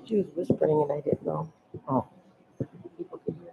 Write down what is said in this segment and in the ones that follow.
She was whispering and I didn't know. Oh. People could hear.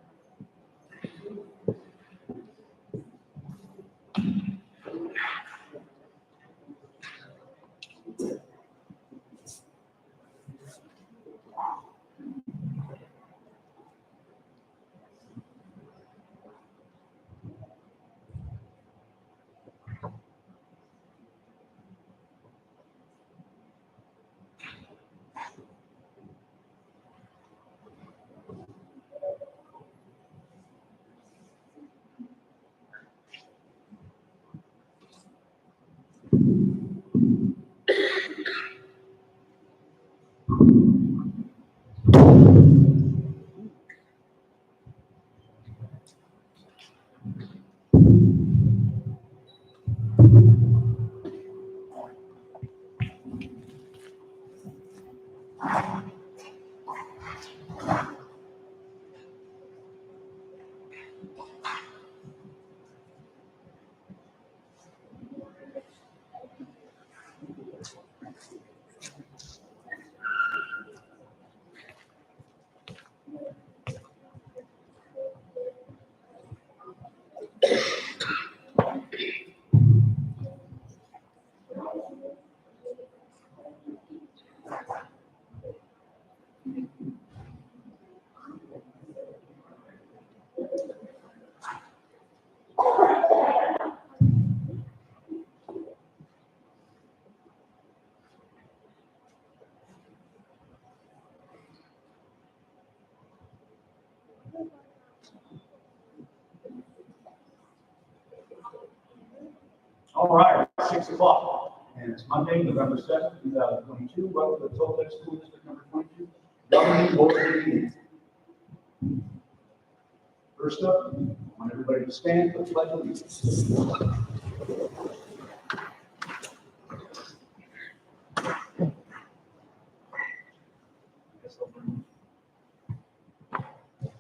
All right, 6 o'clock, and it's Monday, November 7th, 2022. Welcome to the Toltec School District number 22, Governing Board meeting. First up, I want everybody to stand for the pledge of allegiance.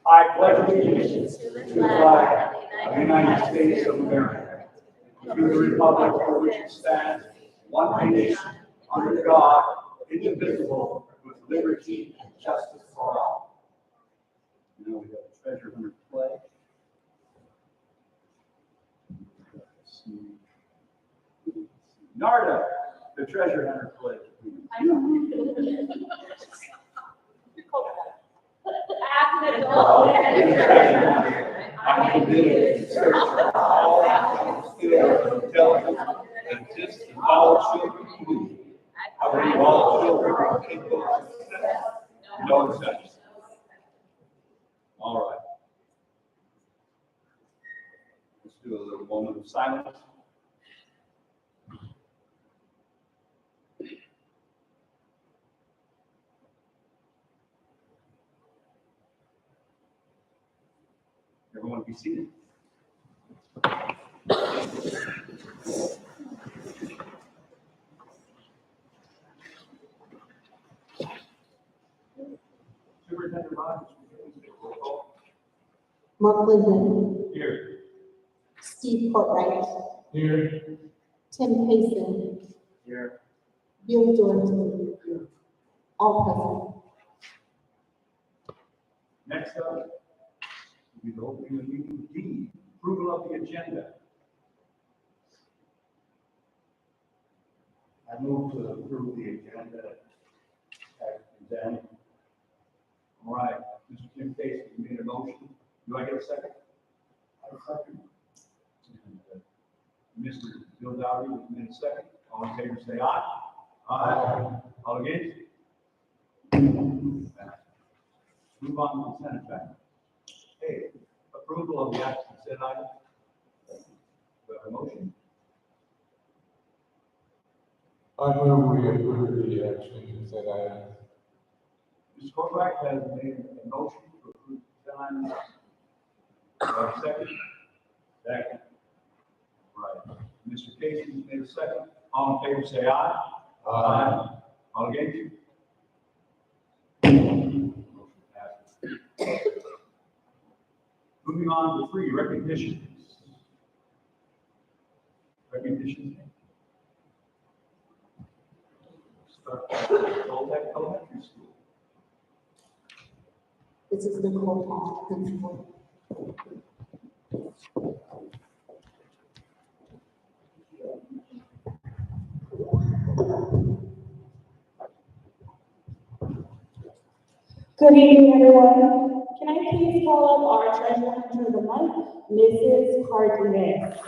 I pledge allegiance to the flag of the United States of America, to the republic for which it stands, one nation, under God, indivisible, with liberty and justice for all. Now we have the treasure hunter pledge. Narda, the treasure hunter pledge. As an adult and a treasure hunter, I am committed to search for all that is still Let's do a little moment of silence. Everyone be seated. Superintendent Rogers, roll call. Mark Linden, Here. Steve Portwright, Here. Tim Payson, Here. Bill Jordan, all Next up, we will open the meeting D, approval of the agenda. I move to approve the agenda as presented. All right, Mr. Tim Casey, you made a motion. Do I get a second? I second. Mr. Bill Dowdy, you made a second. All in favor, say aye. Aye. All against? Move on to consent agenda. A, approval of the action consent item. Do I have a motion? I move we approve the action consent item. Mr. Korvac has made a motion to approve consent item. Do I have a second? Second. Right. Mr. Casey has made a second. All in favor, say aye. Aye. All against? Motion passes. Moving on to 3, recognitions. Recognitions. Start with Toltec Elementary School. This is Nicole Hall, principal. Good evening, everyone. Can I please call up our treasure hunter of the month, Mrs. Cardenas?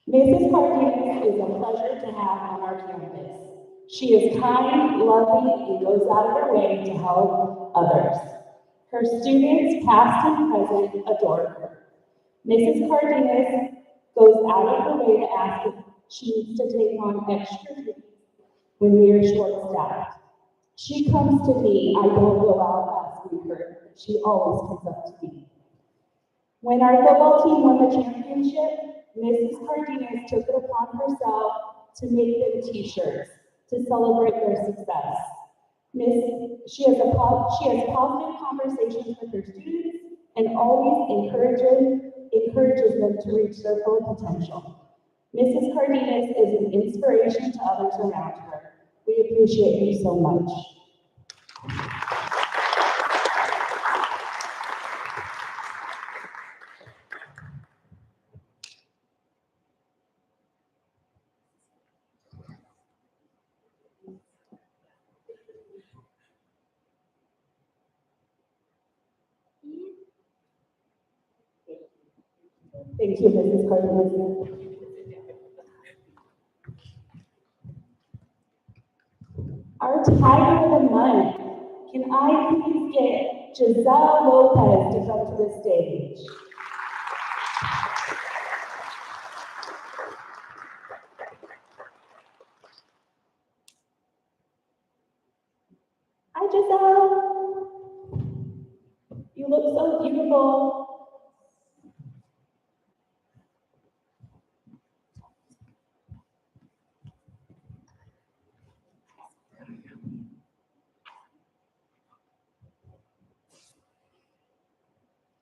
Mrs. Cardenas is a pleasure to have on our campus. She is kind, loving, and goes out of her way to help others. Her students, past and present, adore her. Mrs. Cardenas goes out of her way to ask if she needs to take on extra duties when we are short-staffed. She comes to me, I don't go out asking her, she always comes up to me. When our football team won the championship, Mrs. Cardenas took it upon herself to make them t-shirts to celebrate their success. She has positive conversations with her students and always encourages them to reach their full potential. Mrs. Cardenas is an inspiration to others around her. We appreciate you so much. Thank you, Mrs. Cardenas. Our tiger of the month, can I please get Giselle Lopez to come to the stage? Hi, Giselle. You look so beautiful.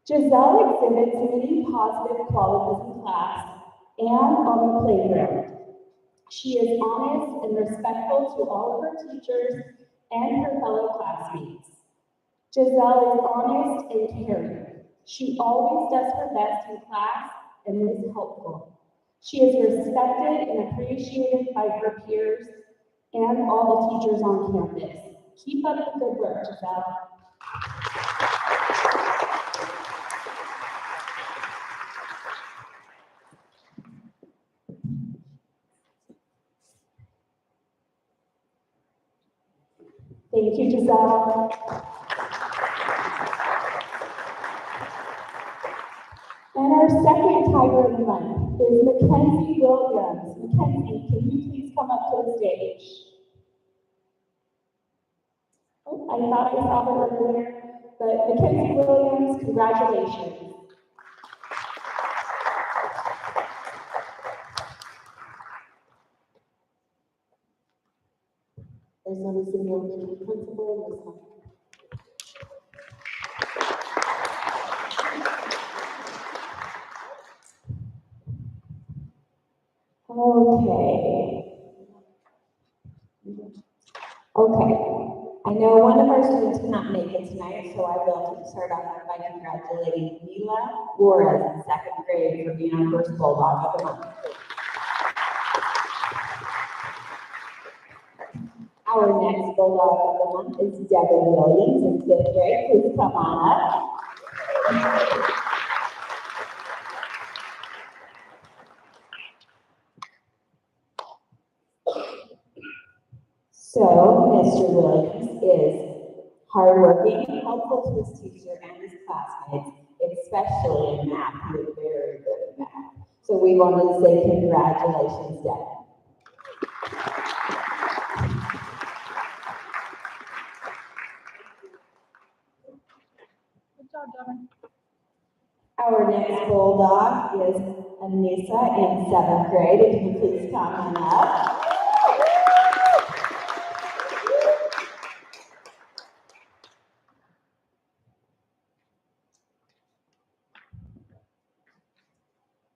Giselle exhibits many positive qualities in class and on the playground. She is honest and respectful to all of her teachers and her fellow classmates. Giselle is honest and caring. She always does her best in class and is helpful. She is respected and appreciated by her peers and all the teachers on campus. Keep up the good work, Giselle. Thank you, Giselle. And our second Tiger of the Month is Mackenzie Williams. Mackenzie, can you please come up to the stage? Oh, I thought I saw her over there, but Mackenzie Williams, congratulations. There's no Lucinda Middle Principal, Ms. Hunt. Okay. I know one of our students cannot make it tonight, so I will start off by congratulating Mila Juarez in second grade for being our first Bulldog of the Month. Our next Bulldog of the Month is Devin Williams in fifth grade. Please come on up. So, Mr. Williams is hardworking, helpful to his teacher and his classmates, especially in math. He is very good at math. So we wanted to say congratulations, Devin. Good job, Devin. Our next Bulldog is Anissa in seventh grade. If you can please come on up.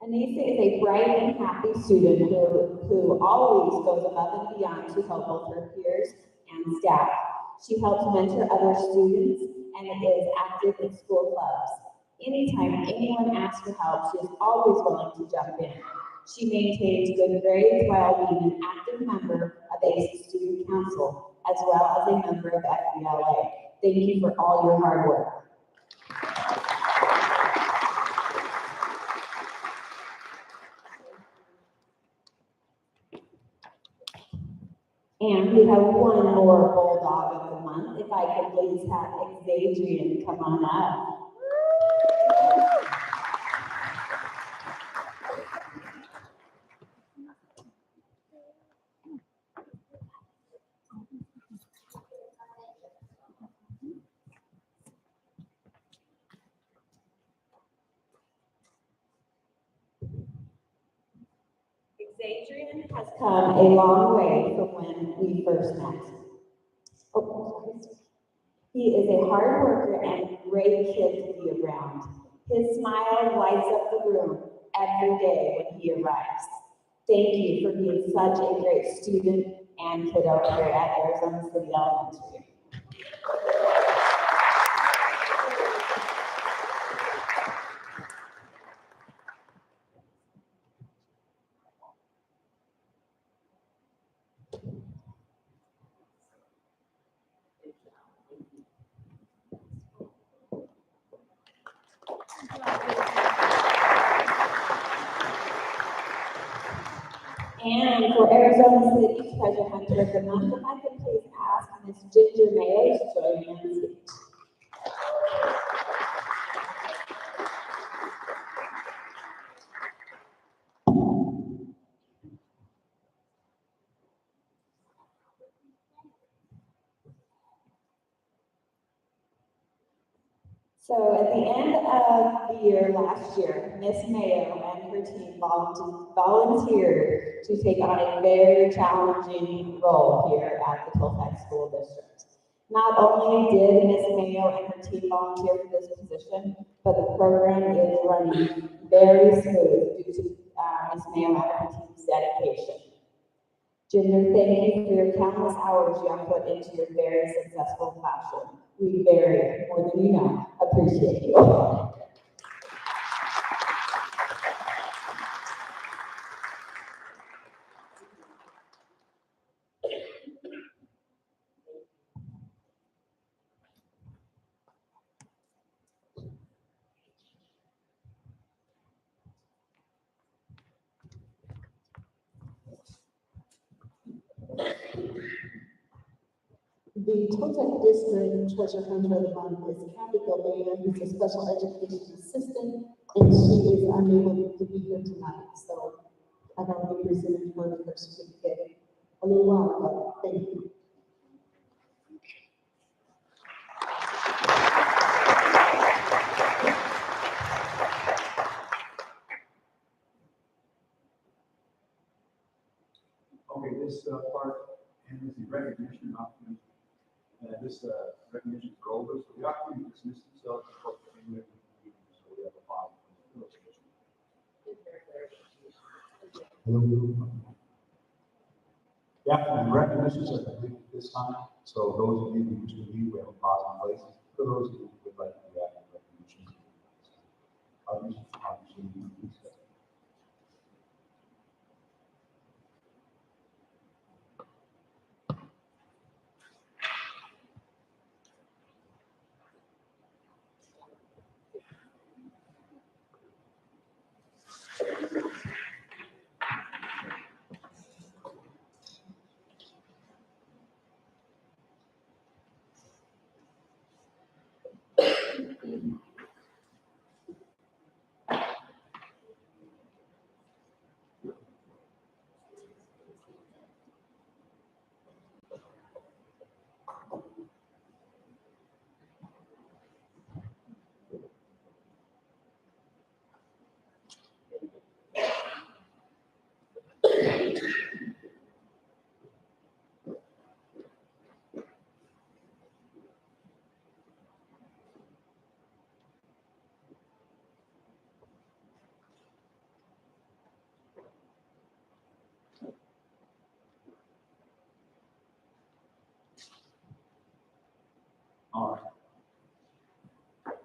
Anissa is a bright and happy student who always goes above and beyond to help both her peers and staff. She helps mentor other students and is active in school clubs. Anytime anyone asks for help, she is always willing to jump in. She maintains good grades while being an active member of ACE Student Council, as well as a member of FBLA. Thank you for all your hard work. And we have one more Bulldog of the Month. If I could please have Xadrian come on up. Xadrian has come a long way from when we first met. Oh, sorry. He is a hard worker and a great kid to be around. His smile lights up the room every day when he arrives. Thank you for being such a great student and kiddo here at Arizona City Elementary. And for Arizona City's Treasure Hunter of the Month, if I could please ask Ms. Ginger Mayo to join me on stage. So at the end of the year last year, Miss Mayo and her team volunteered to take on a very challenging role here at the Toltec School District. Not only did Miss Mayo and her team volunteer for this position, but the program is running very smooth due to Miss Mayo and her team's dedication. Ginger, thank you for your countless hours you have put into your very successful classroom. We very, more than you know, appreciate you. The Totec District Treasure Hunter of the Month is Kathy Gobea, who's a special education assistant, and she is unable to be here tonight, so I've already presented her with her certificate a little while ago. Thank you. Okay, this part is the recognition opportunity. This recognition is over, so the opportunity to dismiss themselves. So we have a file. Yeah, and recognitions are completed this time. So those of you who wish to leave, we have a pause in place. For those of you who would like to be active recognitions, obviously, please. All right.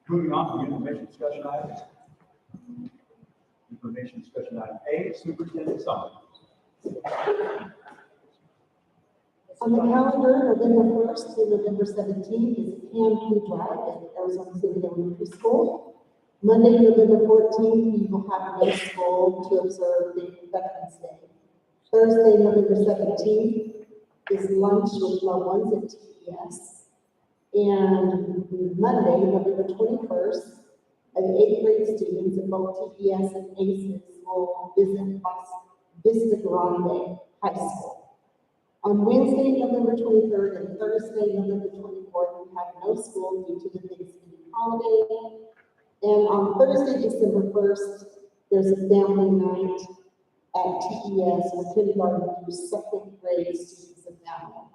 Moving on to the information discussion items. Information discussion item A, superintendent summary. On the calendar, November 1st to November 17th is Camp Drive at Arizona City Elementary School. Monday, November 14th, we will have no school to observe the Veterans Day. Thursday, November 17th is lunch with loved ones at TES. And Monday, November 21st, the 8th grade students at both TES and ACES will visit Vista Grande High School. On Wednesday, November 23rd and Thursday, November 24th, we have no school due to the Thanksgiving holiday. And on Thursday, December 1st, there's a family night at TES for kindergarten through second grade students and family.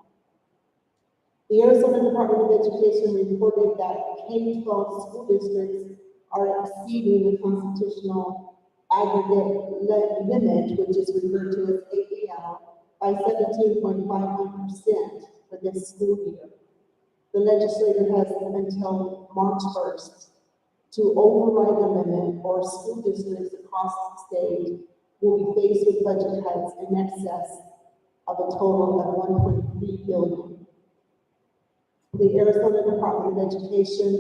The Arizona Department of Education reported that K-12 school districts are exceeding the constitutional aggregate limit, which is referred to as APL, by 17.51% for this school year. The legislature has until March 1st to override the limit, or school districts across the state will be faced with budget cuts in excess of a total of $1.3 billion. The Arizona Department of Education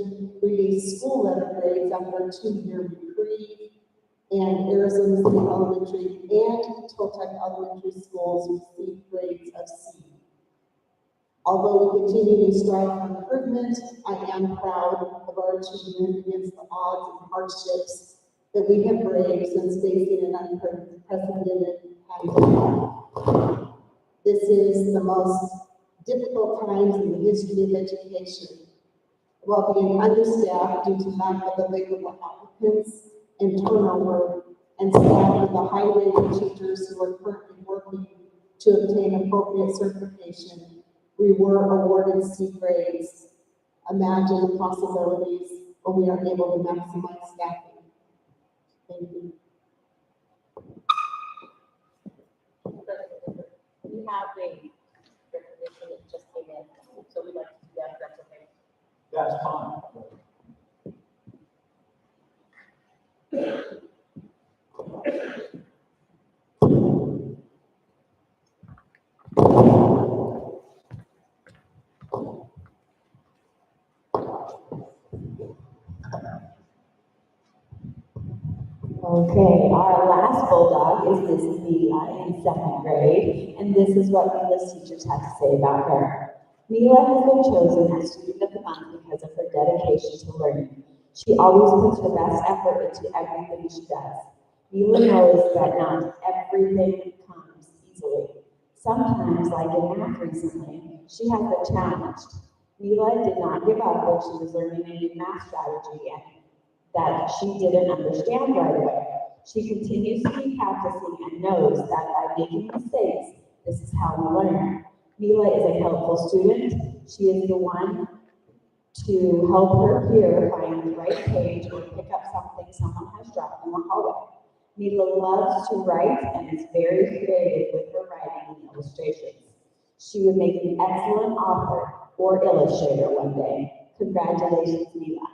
released school letter grades after a 2-year reprieve, and Arizona City Elementary and Totec Elementary Schools received grades of C. Although we continue to strive for improvement, I am proud of our achievement against the odds and hardships that we have braved since facing an unprecedented pandemic. This is the most difficult times in the history of education, while being understaffed due to lack of available applicants and turnover, and staffed with a high rate of teachers who are currently working to obtain appropriate certification. We were awarded C grades. Imagine the possibilities when we are able to maximize staffing. Thank you. We have a recognition that just came in, so we'd like to do that, if that's okay. That's fine. Okay, our last bulldog is Miss Mila in second grade, and this is what Mila's teachers have to say about her. Mila has been chosen as Student of the Month because of her dedication to learning. She always puts her best effort into everything she does. Mila knows that not everything comes easily. Sometimes, like in math recently, she has been challenged. Mila did not give up when she was learning a new math strategy and that she didn't understand right away. She continues to be practicing and knows that by making mistakes, this is how we learn. Mila is a helpful student. She is the one to help her peer find the right page or pick up something someone has dropped in the hallway. Mila loves to write and is very creative with her writing and illustrations. She would make an excellent author or illustrator one day. Congratulations, Mila.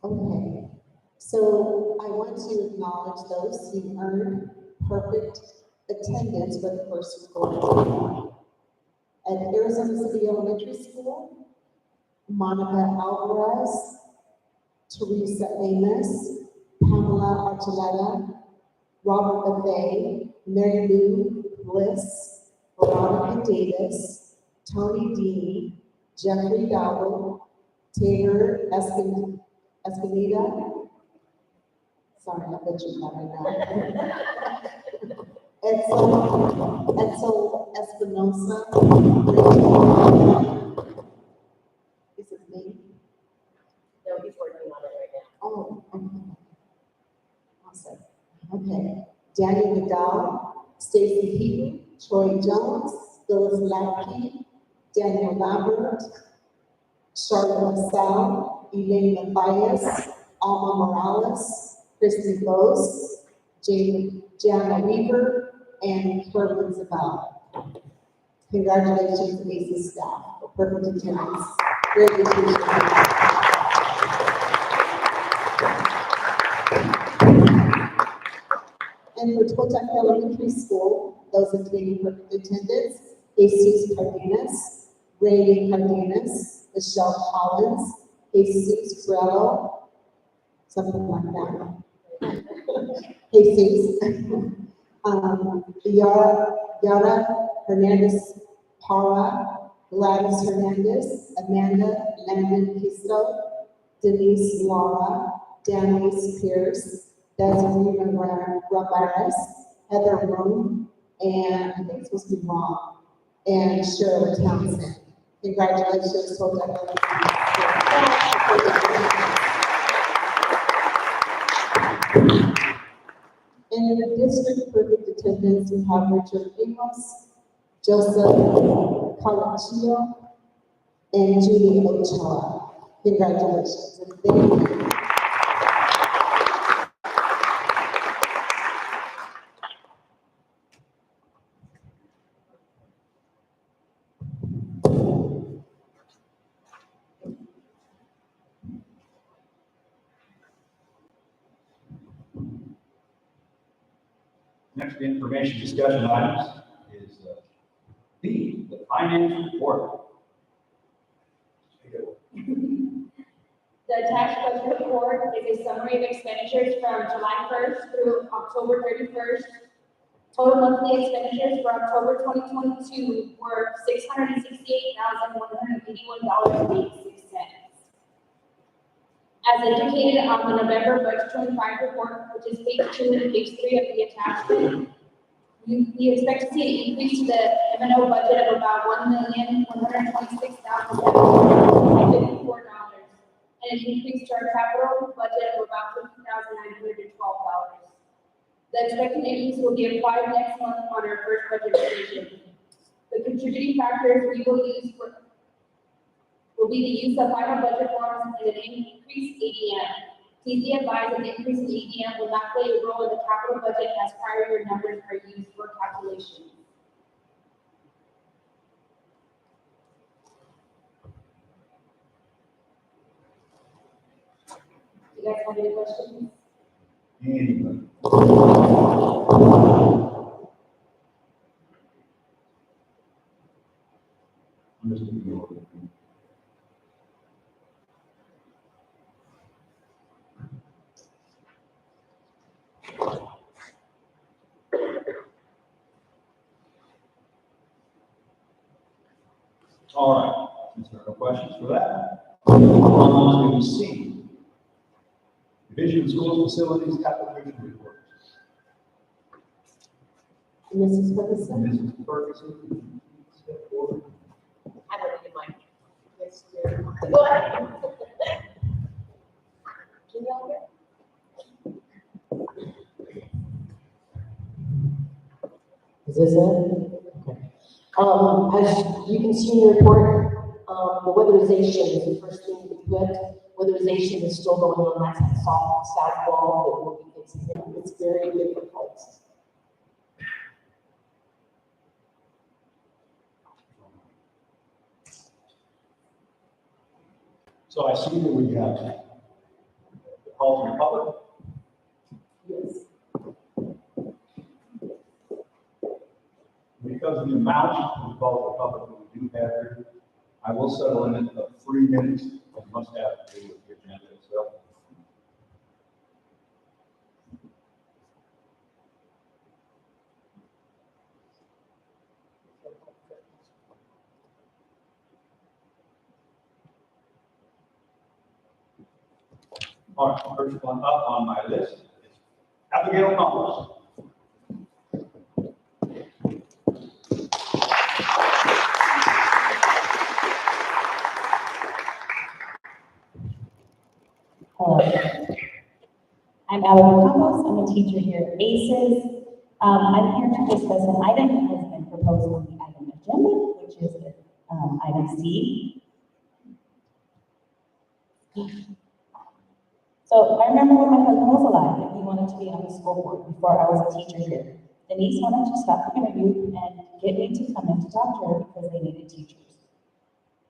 Okay, so I want to acknowledge those who earned perfect attendance for the first school. At Arizona City Elementary School, Monica Alvarez, Teresa Amos, Pamela Archuleta, Robert Buffet, Mary Lou Bliss, Veronica Davis, Tony Dean, Jeffrey Dowell, Taylor Espinita. Sorry, I butchered that right now. Edsel Espinosa. Is his name? No, he's working on it right now. Oh, okay. Awesome. Okay. Daniel Vidal, Stacy Heaton, Troy Jones, Phyllis Lackey, Daniel Lambert, Charlotte LaSalle, Elaine Matthias, Alma Morales, Christy Bose, Jana Weaver, and Kerwin Zabel. Congratulations, ACES staff, for perfect attendance. Greatly appreciated. And for Toltec Elementary School, those attending perfect attendance, Jesus Cardenas, Randy Cardenas, Michelle Collins, Jesus Grello, something like that. Jesus. Yara Hernandez Para, Gladys Hernandez, Amanda Landon Pisto, Denise Laura, Denise Pierce, Desiree Ramirez, Heather Room, and I think it's supposed to be wrong, and Cheryl Townsend. Congratulations, Toltec. And in the district perfect attendance, we have Richard Amos, Joseph Calachio, and Judy Ochoa. Congratulations. And thank you. Next, information discussion items is the finance report. The attached budget report is a summary of expenditures from July 1st through October 31st. Total monthly expenditures for October 2022 were $668,900. $1,181.86. As indicated on the November budget 25 report, which is page 2 and page 3 of the attachment, we expect to see an increase to the M&O budget of about $1,126,754, and an increase to our capital budget of about $50,912. The expected increase will be applied next month on our first budget revision. The contributing factors we will use will be the use of final budget forms and an increased ADM. Please be advised that the increase in ADM will not play a role in the capital budget as prior year numbers are used for calculation. You guys have any questions? Anybody? Mr. York. All right, since there are no questions for that, on to C. Division of School Facilities Application Report. Mrs. Ferguson? Mrs. Ferguson, step forward. I don't need mine. Yes, dear. Go ahead. Can you all hear? Is this it? Okay. As you can see in the report, the weatherization is the first thing we put. Weatherization is still going on, that's the soft south wall that will be fixing it. It's very difficult. So I see that we have calls from the public. Yes. Because of the amount of calls from the public that we do have here, I will set a limit of 3 minutes, but it must have to do with the agenda itself. All right, first one up on my list is Abigail Thomas. Hello. I'm Abigail Campos. I'm a teacher here at ACES. I'm here to discuss an item that has been proposed on the item agenda, which is item C. So I remember when my husband was alive and he wanted to be on the school board before I was a teacher here. Denise wanted to stop the interview and get me to come in to talk to her because they needed teachers.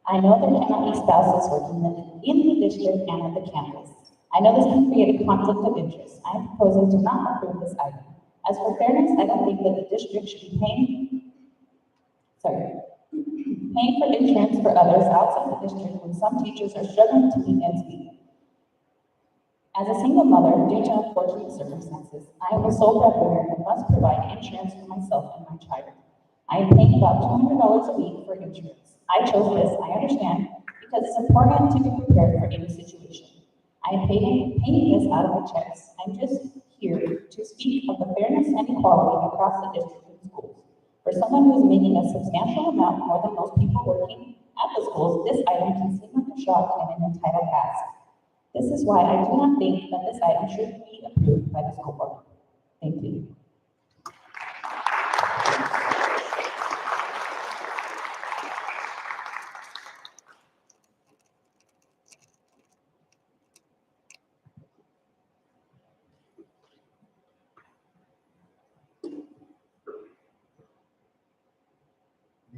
I know there cannot be spouses working in the district and at the campus. I know this can create a conflict of interest. I am proposing to not approve this item. As for fairness, I don't think that the district should be paying for insurance for others outside the district when some teachers are struggling to meet ends meet. As a single mother, due to unfortunate circumstances, I am a sole breadwinner and must provide insurance for myself and my child. I am paying about $200 a week for insurance. I chose this, I understand, because it's important to be prepared for any situation. I am paying this out of my checks. I'm just here to speak of the fairness and equality across the district and schools. For someone who is making a substantial amount more than most people working at the schools, this item can seem like a shock and an entitled ask. This is why I do not think that this item should be approved by the school board. Thank you.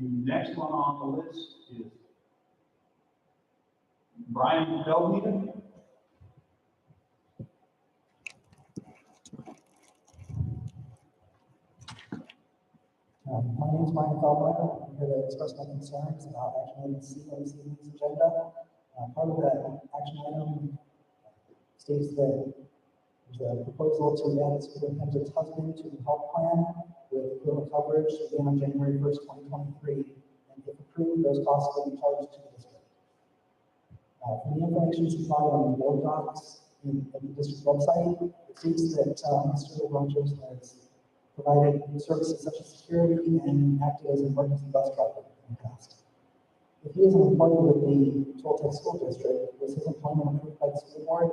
The next one on the list is Brian Delmeter. My name is Brian Feldmeyer. I'm here to express my concerns about action item C on this evening's agenda. Part of that action item states that the proposal to add superintendent's husband to the health plan with equivalent coverage beginning on January 1st, 2023, and if approved, those costs will be charged to the district. From the information supplied on the board docs at the district website, it states that Mr. Rogers has provided services such as security and acted as an emergency bus driver in the past. If he is an employee with the Toltec School District, was his employment approved by the school board?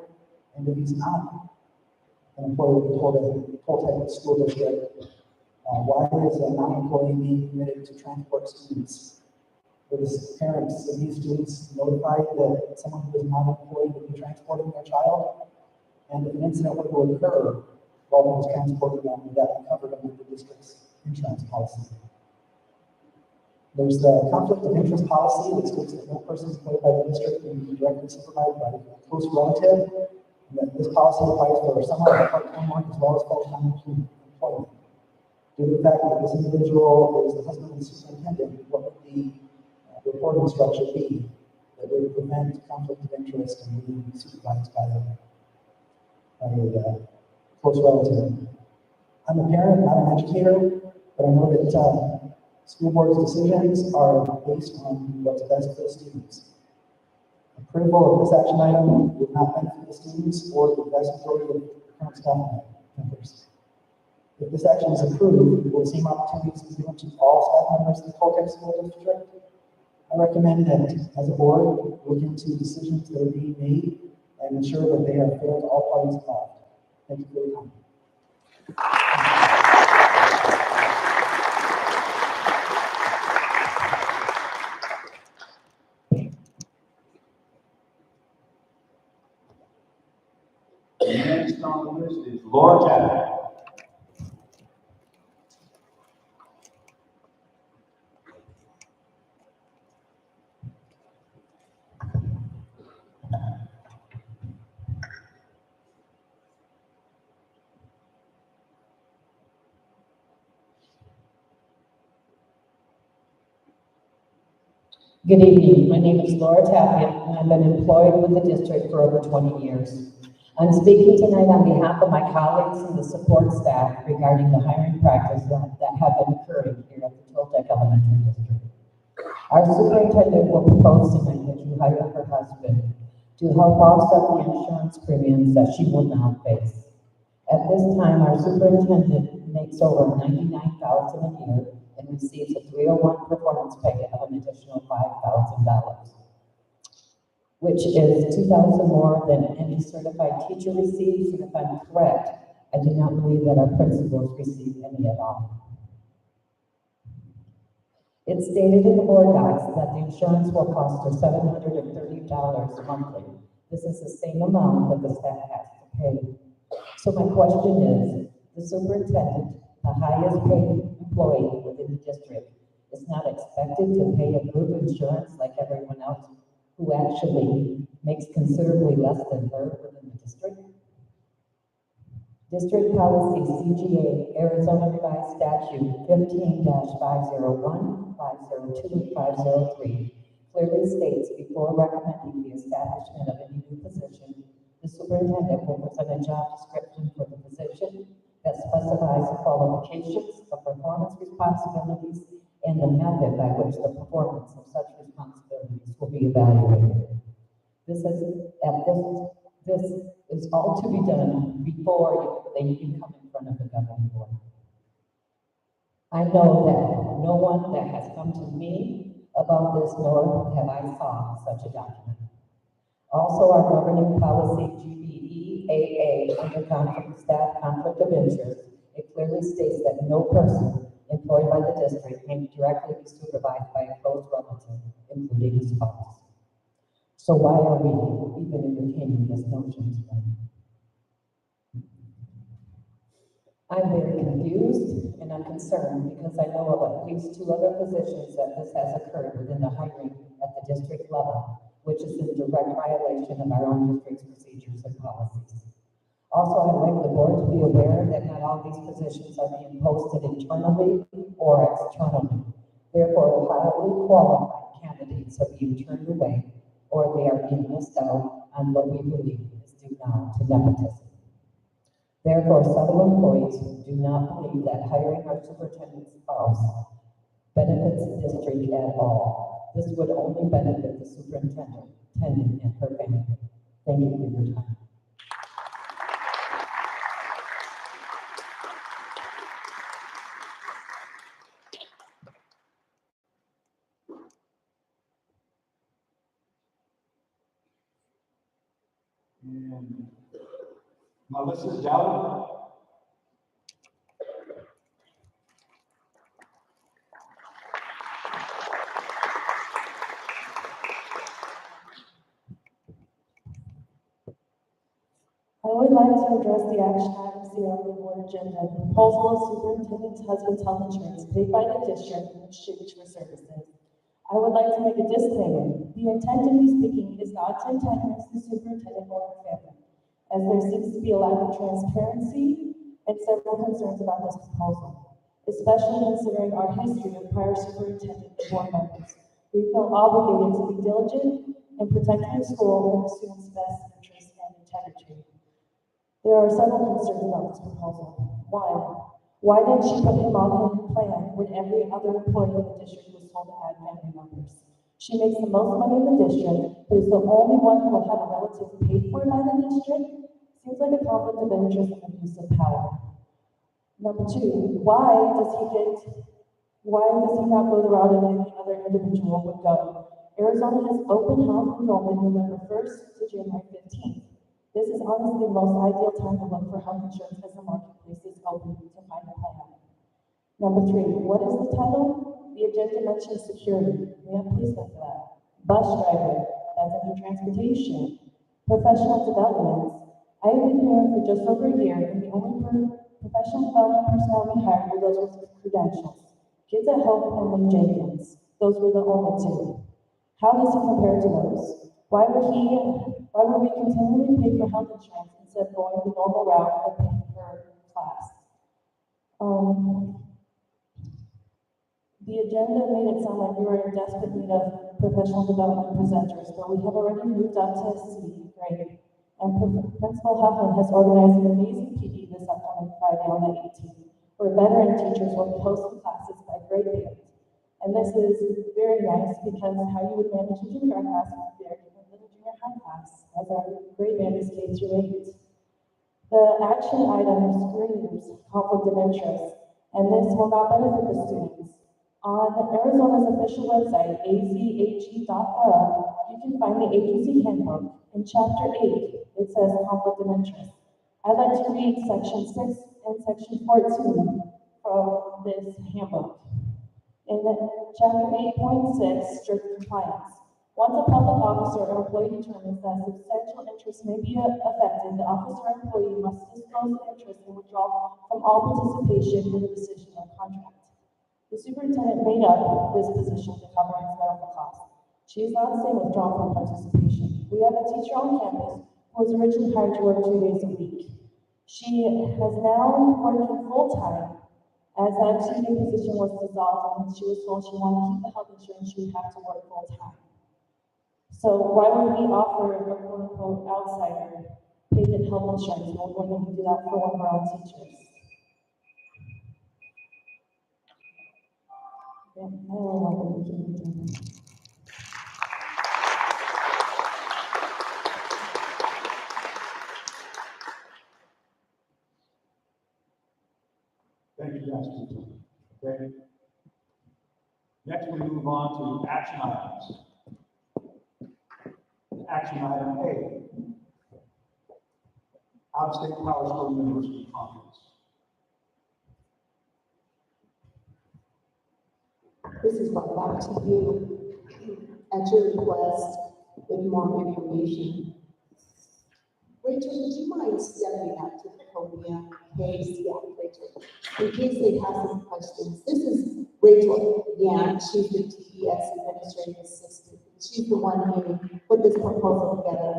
And if he's not an employee with the Toltec School District, why is a non-employee being permitted to transport students? Were the parents of these students notified that someone who is not an employee would be transporting their child? And if an incident were to occur while he was transporting them, would that be covered under the district's insurance policy? There's the conflict of interest policy that states that no person employed by the district can be directly supervised by a close relative, and that this policy applies for someone with part-time work as well as full-time employment. Due to the fact that this individual is the husband of the superintendent, what would the reporting structure be that would prevent conflict of interest and being supervised by a close relative? I'm a parent, not an educator, but I know that school board's decisions are based on what's best for the students. Approval of this action item would not benefit the students or the vast majority of current staff members. If this action is approved, will the same opportunities be given to all staff members of the Toltec School District? I recommend that as a board, look into decisions that are being made and ensure that they are fair to all parties involved. Thank you for your time. Next on the list is Laura Tappan. Good evening. My name is Laura Tappan, and I've been employed with the district for over 20 years. I'm speaking tonight on behalf of my colleagues and the support staff regarding the hiring practices that have been occurring here at the Toltec Elementary District. Our superintendent will propose tonight that you hire her husband to help offset the insurance premiums that she will now face. At this time, our superintendent makes over $99,000 a year and receives a 301 performance pay of an additional $5,000, which is $2,000 more than any certified teacher receives, and if I'm correct, I do not believe that our principals receive any at all. It's stated in the board docs that the insurance will cost her $730 monthly. This is the same amount that the staff has to pay. So my question is, the superintendent, the highest paid employee within the district, is not expected to pay a group insurance like everyone else who actually makes considerably less than her within the district? District Policy CGA Arizona Revised Statute 15-501, 502, and 503 clearly states before recommending the establishment of any new position, the superintendent will present a job description for the position that specifies the qualifications, the performance responsibilities, and the method by which the performance of such responsibilities will be evaluated. This is all to be done before they even come in front of the governing board. I know that no one that has come to me about this, nor have I saw such a document. Also, our governing policy GBEAA under staff conflict of interest, it clearly states that no person employed by the district may directly be supervised by a close relative, including a spouse. So why are we even entertaining this notion today? I'm very confused and I'm concerned because I know of at least 2 other positions that this has occurred within the hiring at the district level, which is in direct violation of our own district's procedures and policies. Also, I'd like the board to be aware that not all these positions are being posted internally or externally. Therefore, highly qualified candidates are being turned away or they are being missed out on what we believe is due now to nepotism. Therefore, several employees do not believe that hiring our superintendent's spouse benefits the district at all. This would only benefit the superintendent and her family. Thank you for your time. And Melissa Dowd. I would like to address the action items here on the board agenda. The proposal of superintendent's husband's health insurance paid by the district in exchange for services. I would like to make a disclaimer. The intent of me speaking is not to antagonize the superintendent or her family, as there seems to be a lack of transparency and several concerns about this proposal, especially considering our history of prior superintendent and board members. We feel obligated to be diligent in protecting the school and the students' best interests and integrity. There are several concerns about this proposal. One, why didn't she put him on her plan when every other employee in the district was told to add family members? She makes the most money in the district, but is the only one who will have a relative paid for by the district. Seems like a conflict of interest and abuse of power. Number two, why does he not go the route of any other individual would go? Arizona has open health enrollment November 1st to January 15th. This is honestly the most ideal time to look for health insurance as the marketplace is open to find a plan. Number three, what is the title? The agenda mentions security. We have policemen for that. Bus driver, that's under transportation. Professional development. I have been here for just over a year, and the only professional development personnel we hired were those with credentials. Kids at Hope and Lynn Jenkins. Those were the only two. How does he compare to those? Why would we continually pay for health insurance instead of going the normal route of paying per class? The agenda made it sound like we were in desperate need of professional development presenters, but we have already moved up to C grade. And Principal Huffman has organized an amazing PD this upcoming Friday on the 18th, where veteran teachers will be hosting classes by grade band. And this is very nice because how you would manage a junior class would be very different than a junior high class, as our grade band is K through 8. The action item screams conflict of interest, and this will not benefit the students. On Arizona's official website, azhe.gov, you can find the agency handbook. In Chapter 8, it says conflict of interest. I'd like to read Section 6 and Section 14 from this handbook. In Chapter 8.6, strict compliance. Once a public officer or employee determines that substantial interest may be affected, the officer or employee must disclose the interest and withdraw from all participation in the decision or contract. The superintendent made up this position to cover his medical costs. She is not saying withdraw from participation. We have a teacher on campus who was originally hired to work 2 days a week. She has now working full-time as that teaching position was dissolved and she was told she wanted to keep the health insurance, she would have to work full-time. So why would we offer a quote-unquote outsider paid health insurance when we're going to do that for one of our own teachers? Yeah, I don't want to do that. Thank you, Justin. Okay. Next, we move on to action items. Action item A. Out-of-state Power School University Conference. This is brought back to you at your request with more information. Rachel, would you mind stepping up to the podium? Case, yeah, Rachel. In case they have some questions. This is Rachel Yan. She's the TES Administrative Assistant. She's the one who put this proposal together.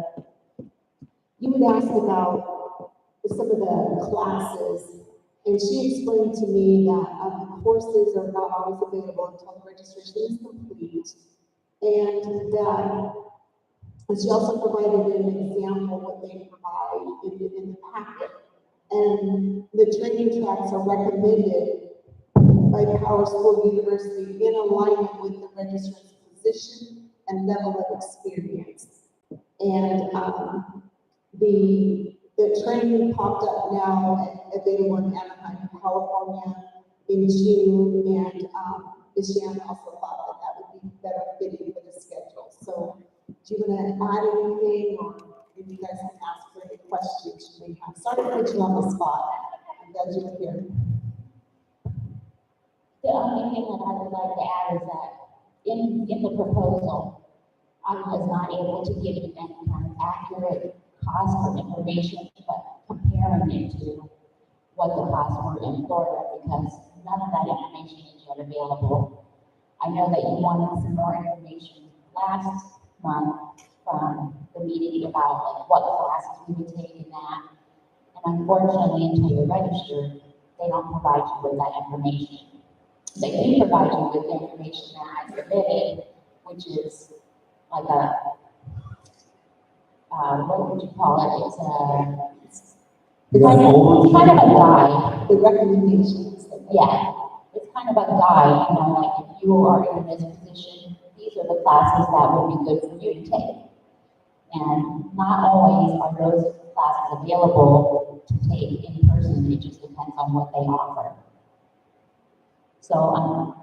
You would ask about some of the classes, and she explained to me that the courses are not always available until the registration is complete, and that and she also provided an example of what they provide in the packet. And the training tracks are recommended by Power School University in alignment with the registrar's position and level of experience. And, the training popped up now available in Anaheim, California in June, and, Ms. Yan also thought that that would be better fitting for the schedule. So do you want to add anything, or if you guys can ask for any questions you may have? Sorry to put you on the spot. I'm glad you're here. The only thing that I would like to add is that in the proposal, I was not able to give you any kind of accurate cost or information, but comparing it to what the costs were in Florida, because none of that information is yet available. I know that you wanted some more information last month from the meeting about like what classes we would take in that. And unfortunately, until you're registered, they don't provide you with that information. They do provide you with the information that I submitted, which is like a, what would you call it? It's kind of a guide. The recommendations. Yeah, it's kind of a guide, you know, like if you are in this position, these are the classes that would be good for you to take. And not always are those classes available to take in person, it just depends on what they offer. So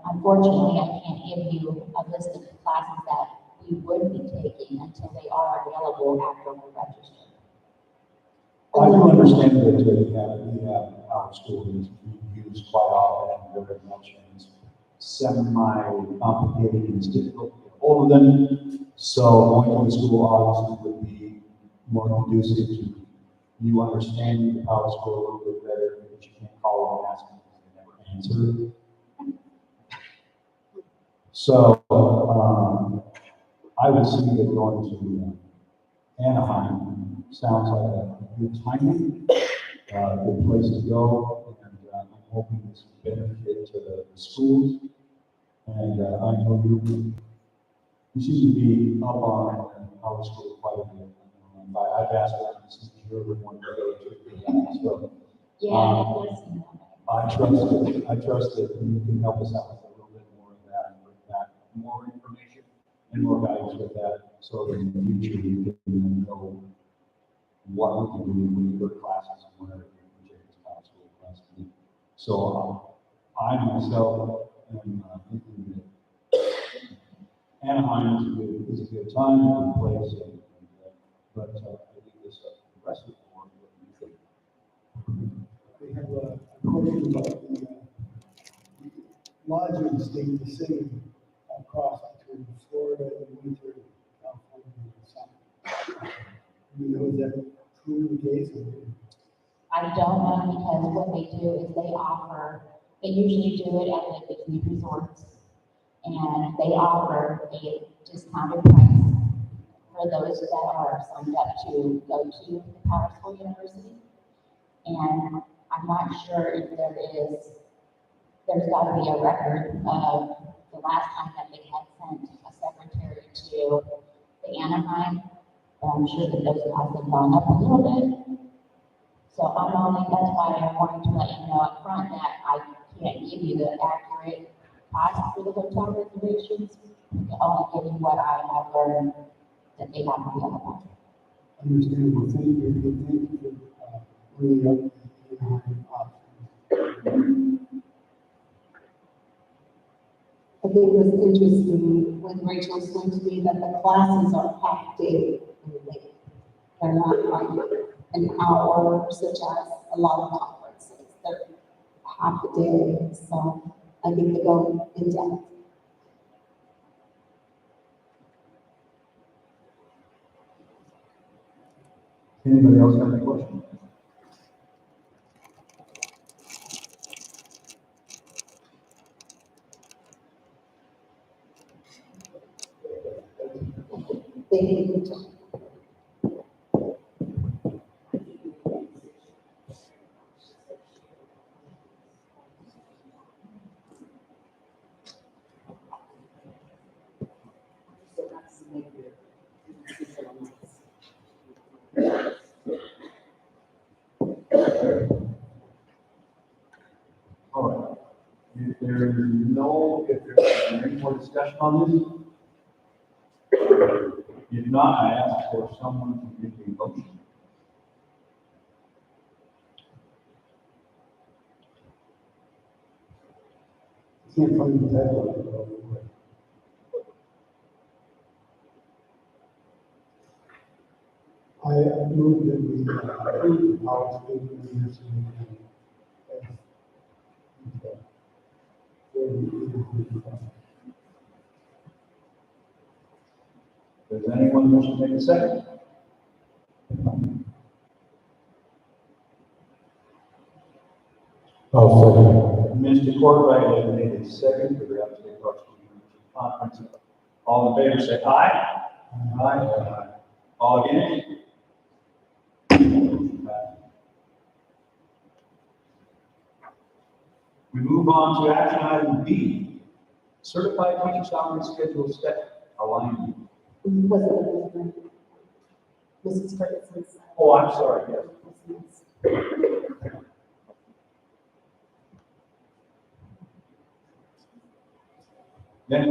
unfortunately, I can't give you a list of the classes that we would be taking until they are available after we're registered. I do understand that we have our school is used quite often and very much, and it's semi-complicated and it's difficult to get hold of them. So going to the school obviously would be more conducive to you understanding the power school a little bit better, because you can't call them and ask them because they never answer. So, I would see that going to Anaheim sounds like a good timing, good place to go, and I'm hoping this will benefit to the schools. And I know you seem to be up on our school quite a bit. I've asked them since you're the one to go to the so. I trust that you can help us out with a little bit more of that and bring back more information and more guidance with that, so that in the future we can know what we can do when we go to classes and whenever we can take this possible class. So I myself am thinking that Anaheim is a good time, a good place, but I think this the rest of the board, what do you think? We have a question about the lodging staying the same across between Florida and Winter, California, and South. Do you know, is that truly the case? I don't know, because what they do is they usually do it at the Disney resorts, and they offer a discounted price for those that are signed up to go to the Power School University. And I'm not sure if there's got to be a record of the last time that they had sent a secretary to the Anaheim. But I'm sure that those costs have gone up a little bit. So that's why I'm wanting to let you know up front that I can't give you the accurate cost for the hotel reservations. I can only give you what I have learned that they have available. Understandable. Thank you for bringing up the options. I think it was interesting when Rachel explained to me that the classes are half day anyway. They're not like an hour, such as a lot of conferences. They're half a day, so I think they go in depth. Anybody else have any questions? Thank you, John. All right. If there more discussion on this? If not, I ask for someone to give a motion. Can't find the title of it. I move that we approve the Powell State University Does anyone wish to take a second? I'll second. Mr. Courtwright has made a second for the upstate Park School University Conference. All in favor, say aye. Aye. All against? We move on to action item B, certified teacher salary schedule step alignment. President, Mrs. Ferguson. Oh, I'm sorry, yes. Then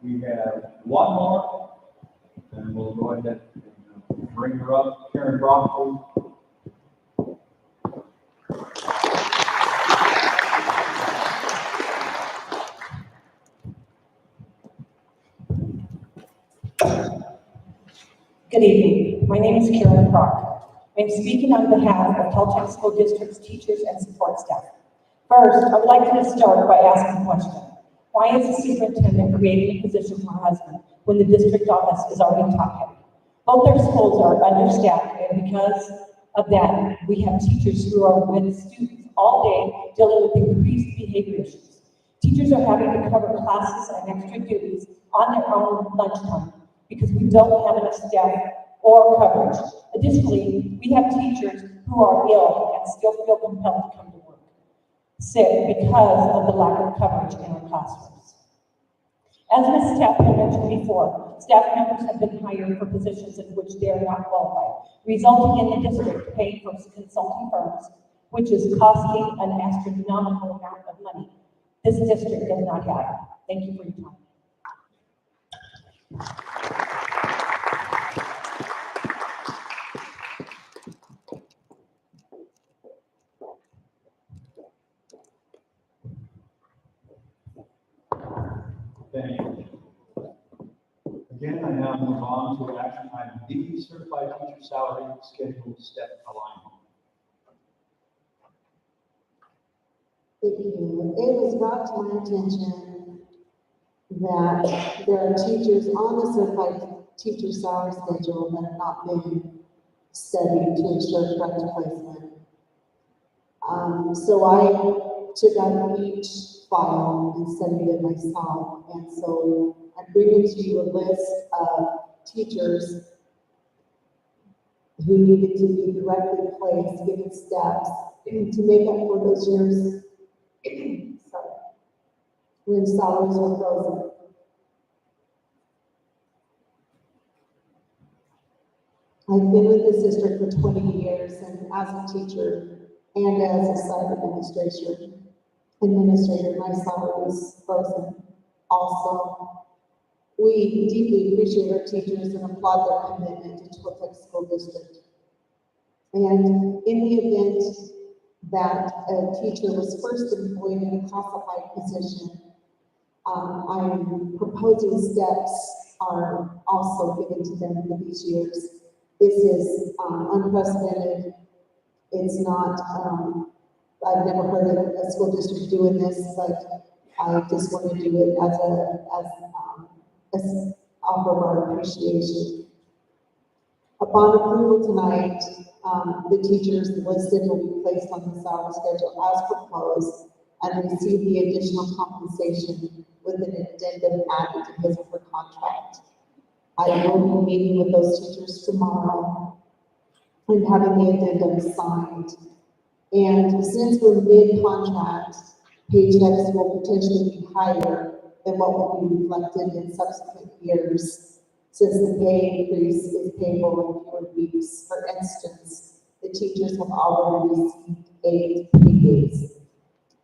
we have one more, and we'll go ahead and bring her up, Karen Brock, please. Good evening. My name is Karen Brock. I'm speaking on behalf of Caltech School District's teachers and support staff. First, I would like to start by asking a question. Why is the superintendent creating a position for her husband when the district office is already top-heavy? Both our schools are understaffed, and because of that, we have teachers who are with students all day dealing with increased behavior issues. Teachers are having to cover classes and extra duties on their own lunchtime because we don't have enough staff or coverage. Additionally, we have teachers who are ill and still feel compelled to come to work sick because of the lack of coverage in our classrooms. As Ms. Tappan mentioned before, staff members have been hired for positions in which they are not qualified, resulting in the district paying for consulting firms, which is costing an astronomical amount of money this district does not have. Thank you for your time. Thank you. Again, I now move on to action item D, certified teacher salary schedule step alignment. Thank you. It was brought to my attention that there are teachers on the certified teacher salary schedule that have not been studied to ensure correct placement. So I took out each file and studied it myself, and so I'm bringing to you a list of teachers who needed to be correctly placed, given steps to make up for those years when salaries were frozen. I've been with this district for 20 years, and as a teacher and as a site administrator, my salary was frozen also. We deeply appreciate our teachers and applaud their commitment to Chilliwack School District. And in the event that a teacher was first employed in a classified position, I'm proposing steps are also given to them for these years. This is unprecedented. It's not, I've never heard of a school district doing this, but I just want to do it as offer of our appreciation. Upon approval tonight, the teachers listed will be placed on the salary schedule as proposed and receive the additional compensation with an addendum added to his or her contract. I will be meeting with those teachers tomorrow and having the addendum signed. And since we're mid-contract, paychecks will potentially be higher than what will be reflected in subsequent years, since the pay increase is payable in fewer weeks. For instance, the teachers have already received 8 pay days.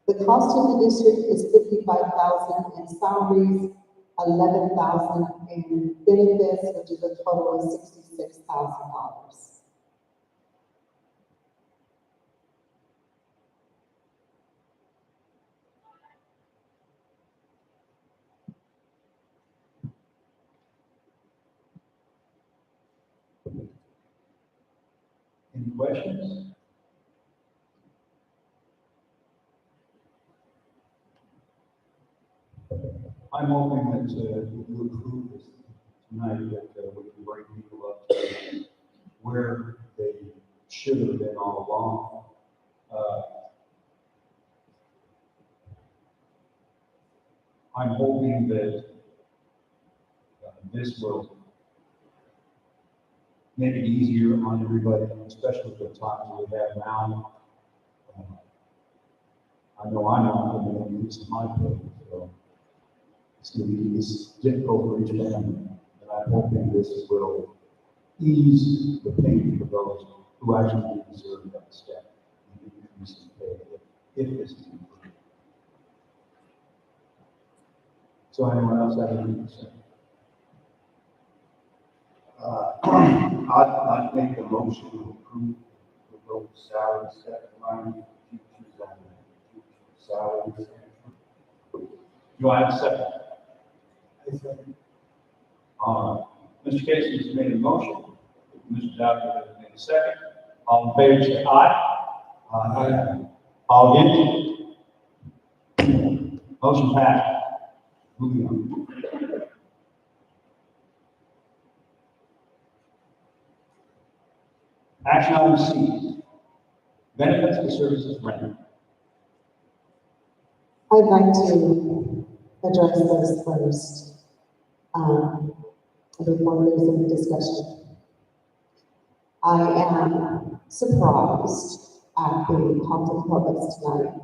The cost of the district is $55,000 in salaries, $11,000 in benefits, which is a total of $66,000. Any questions? I'm hoping that you approve this tonight, that we can bring people up to where they should have been all along. I'm hoping that this will make it easier on everybody, especially the times we have now. I know I'm not going to use my pay, so it's going to be this difficult for each family. And I'm hoping this will ease the pain for those who actually deserve that step and increase in pay if this is improved. So anyone else have anything to say? I'd make a motion to approve the road salary step line for teachers and teacher salaries. Do I have a second? Mr. Casey has made a motion. Mr. Dowd has made a second. All in favor, say aye. Aye. All against? Motion passed. Moving on. Action item C, benefits for services rendered. I'd like to address those first, before there's any discussion. I am surprised at the Compton Publix tonight.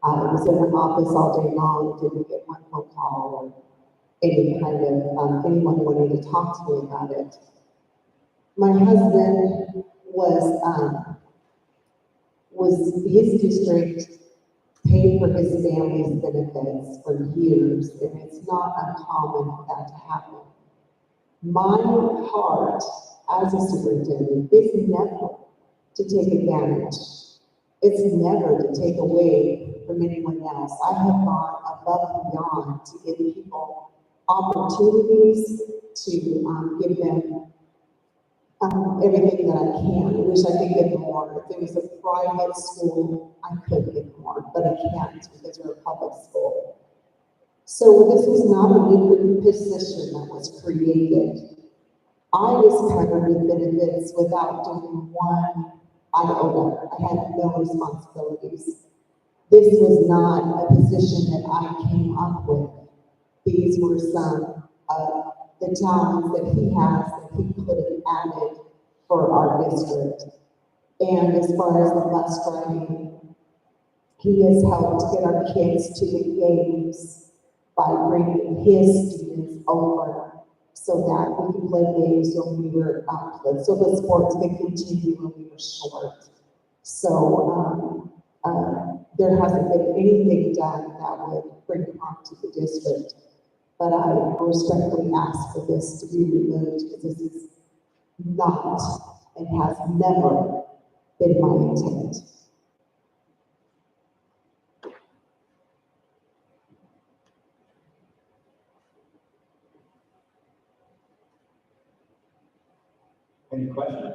I was in the office all day long, didn't get one phone call or any kind of, anyone wanting to talk to me about it. My husband was his district paid for his family's benefits for years, and it's not uncommon for that to happen. My heart as a superintendent is never to take advantage. It's never to take away from anyone else. I have gone above and beyond to give people opportunities, to give them everything that I can. I wish I could give more. If it was a private school, I could give more, but I can't because we're a public school. So this was not a lucrative position that was created. I was covered with benefits without doing one iota. I had no responsibilities. This was not a position that I came up with. These were some of the talents that he has that he could have added for our district. And as far as the bus driving, he has helped get our kids to the games by bringing his students over so that we could play games when we were output, so the sports could continue when we were short. So there hasn't been anything done that would bring harm to the district. But I respectfully ask for this to be removed because this is not and has never been my intent. Any questions?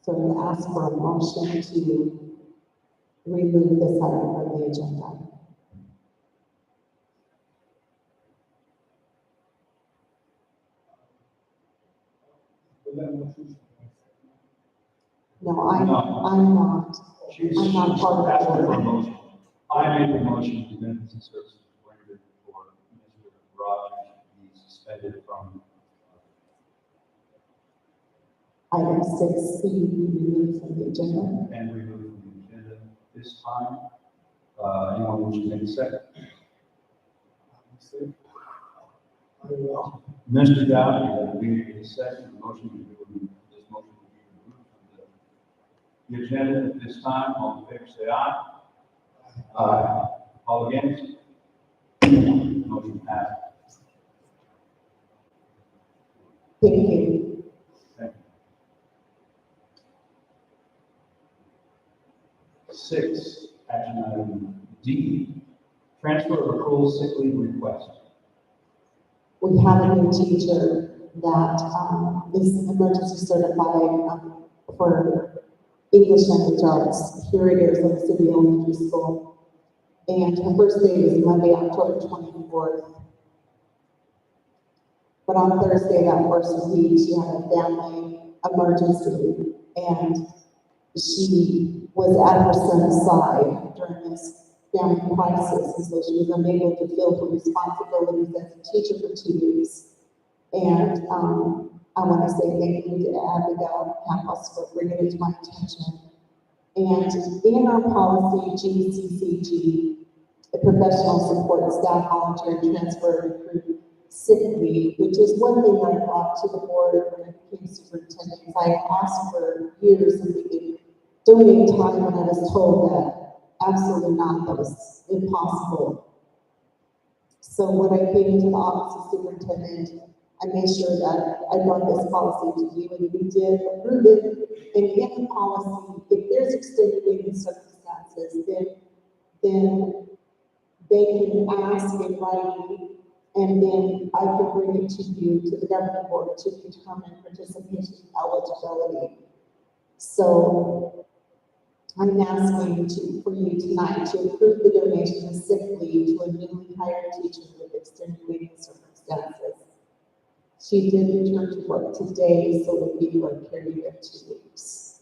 So I'm going to ask for a motion to remove this item from the agenda. No, I'm not. I'm not part of asking for a that. motion. I make a motion to benefits and services rendered for Mr. Rogers to be suspended from Item 6C be removed from the agenda. and removed from the agenda this time. Anyone wish to make a second? I will. Mr. Dowd, you have been in this session, motion to do this motion to be removed from the agenda at this time. All in favor, say aye. Aye. All against? Motion passed. Thank you. Thank you. 6, action item D, transfer of accrual sick leave request. We have a new teacher that is emergency certified for English language arts here at Arizona City Elementary School. And her first day is Monday, October 24th. But on Thursday, that first week, she had a family emergency, and she was at her son's side during this family crisis, and so she was unable to fill her responsibilities as a teacher for 2 weeks. And I want to say thank you to Abigail Campos for bringing it to my attention. And in our policy, GCCG, the professional support staff volunteer transfer recruit sick leave, which is one thing I brought to the board when I became superintendent, because I asked for years and we could donate time, and I was told that absolutely not, that was impossible. So when I came into the office of superintendent, I made sure that I brought this policy to you, and we did approve it. And in the policy, if there's extenuating circumstances, then they can ask in writing, and then I can bring it to you, to the governing board, to determine participation eligibility. So I'm asking for you tonight to approve the donation of sick leave to a newly hired teacher with extenuating circumstances. She did return to work today, so it'll be for a period of 2 weeks.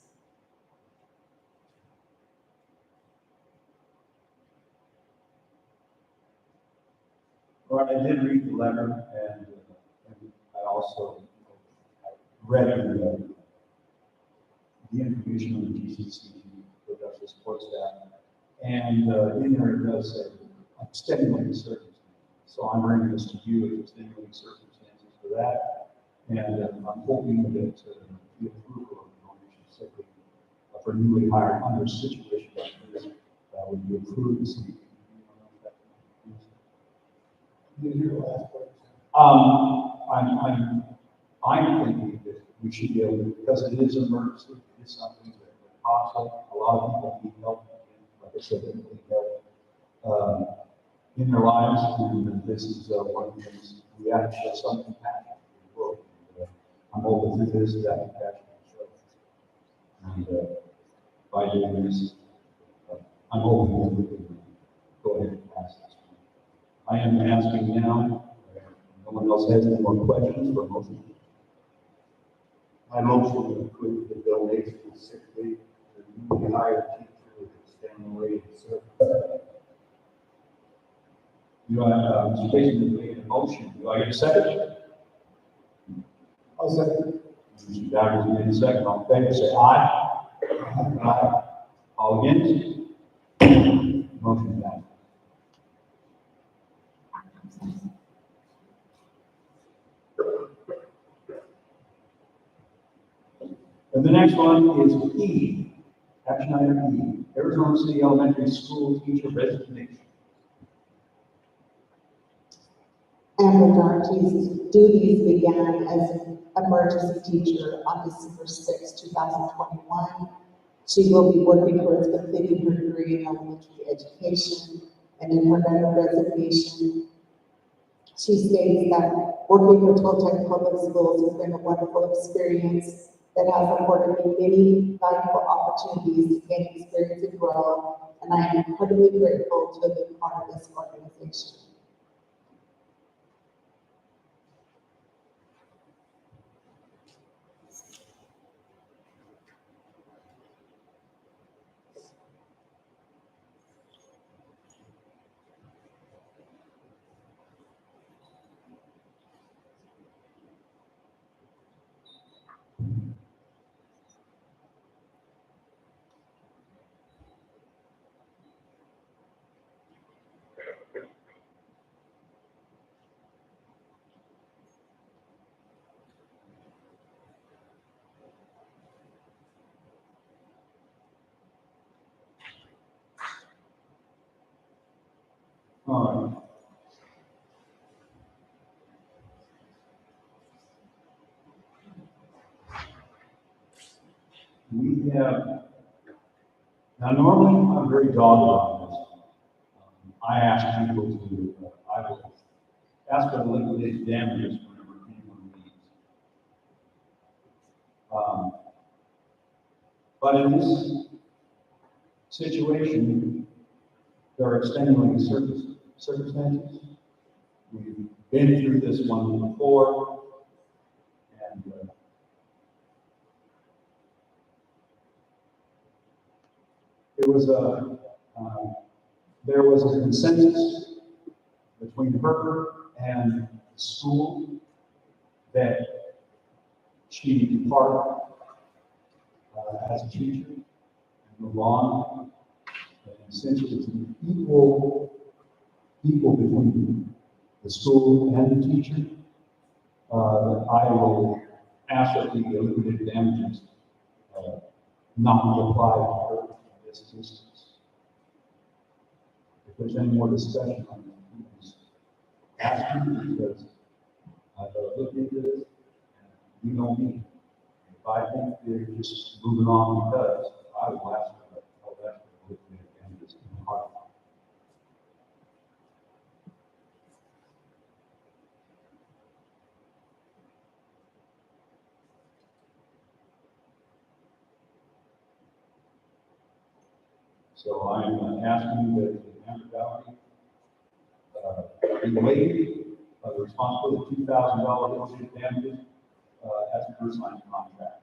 All right, I did read the letter, and I also read the information on the GCCG, professional support staff, and in there it does say extenuating circumstances. So I'm bringing this to you as extenuating circumstances for that, and I'm hoping that the approval of the donation of sick leave for newly hired under a situation like this would be approved this evening. This is your last question. I'm thinking that we should be able to, because it is an emergency, it is something that pops up. A lot of people need help, like I said, they need help in their lives, and this is one of the things we have to show some compassion in the world. I'm hoping through this that compassion will show. And by doing this, I'm hoping that we can go ahead and pass this. I am asking now, no one else has any more questions for motion? I motion to approve the donation of sick leave to newly hired teacher with extenuating circumstances. Mr. Jason made a motion. Do I get a second? I'll second. Mr. Dowd has made a second. All in favor, say aye. Aye. All against? Motion passed. And the next one is E, action item E, Arizona City Elementary School teacher resignation. Amber Darky's duties began as an emergency teacher on December 6, 2021. She will be working towards completing her degree in elementary education, and in her resignation, she states that working for Toltec Public Schools has been a wonderful experience that has afforded me many valuable opportunities to gain experience and grow, and I am incredibly grateful to have been part of this organization. All right. We have, now normally I'm very dogged on this. I ask people to, I will ask for the liquidated damages whenever anyone leaves. But in this situation, there are extenuating circumstances. We've been through this one before, and there was a consensus between her and the school that she depart as a teacher and move on. And since it's an equal between the school and the teacher, that I will ask that the liquidated damages not be applied to her in this instance. If there's any more discussion on it, please ask me, because I've looked into this, and you know me. If I think they're just moving on because, I will ask for that. I'll ask for the liquidated damages in the heart. So I'm asking that the Amber Valley be waived the responsibility of $2,000 liquidated damages as a first line contract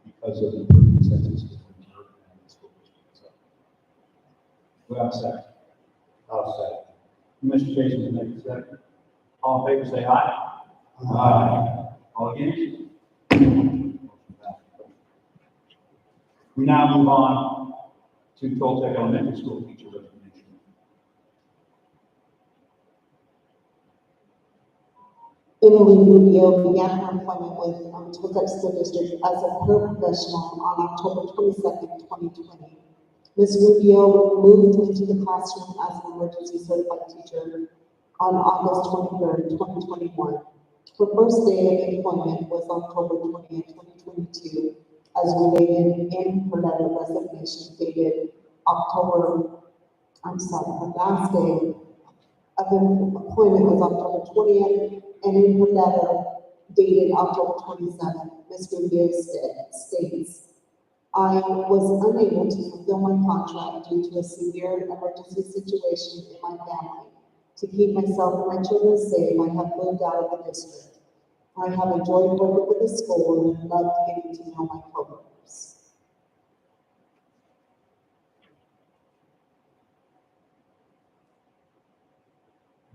because of the consensus between her and the school district. So, we have a second. I'll second. Mr. Jason, make a second. All in favor, say aye. Aye. All against? We now move on to Toltec Elementary School teacher resignation. Emily Rubio began her employment with Toltec School District as a paraprofessional on October 22nd, 2020. Ms. Rubio moved into the classroom as an emergency certified teacher on August 23rd, 2021. Her first day of employment was October 20th, 2022, as related in her letter of resignation dated her last day of employment was October 20th, and in her letter dated October 27th, Ms. Rubio states, I was unable to fulfill my contract due to a severe emergency situation in my family. To keep myself and my children safe, I have moved out of the district. I have enjoyed working with the school and loved getting to know my coworkers.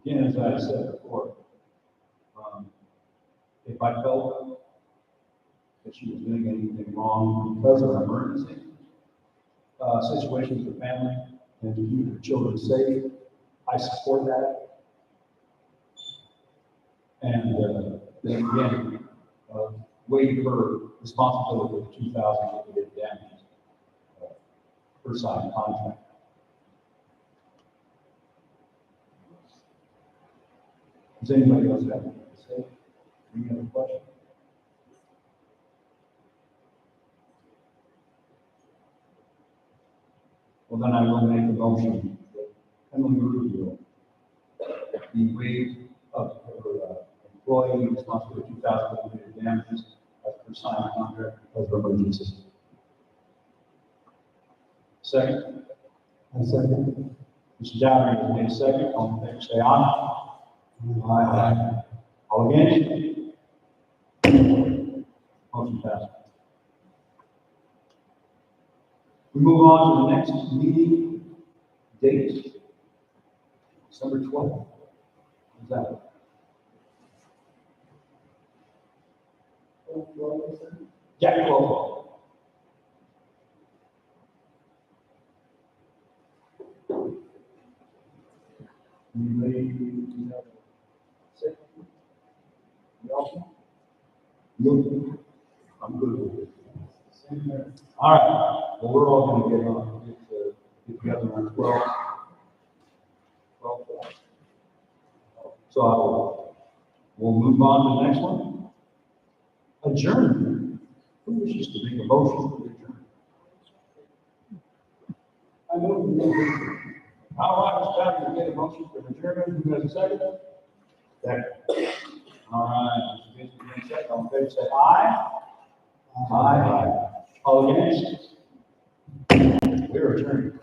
Again, as I said before, if I felt that she was doing anything wrong because of an emergency situation with the family and to keep her children safe, I support that. And then again, waive her responsibility for 2,000 liquidated damages per signed contract. Does anybody else have anything to say? Any other questions? Well, then I will make a motion that Emily Rubio be waived of her employee responsible for 2,000 liquidated damages as per signed contract because of emergency. Second? I second. Mr. Downing has made a second. All in favor, say aye. Aye. All against? Motion passes. We move on to the next meeting date, December 12th. Is that? Yeah, 12. I'm good with it. All right. Well, we're all going to get together on 12. So we'll move on to the next one. Adjournment. Who wishes to make a motion for adjournment? I know the number. All right, Mr. Tappan, you made a motion for adjournment. Who has a second? Second. All right, Mr. Gates, you second. All in favor, say aye. Aye. All against? We're adjourned.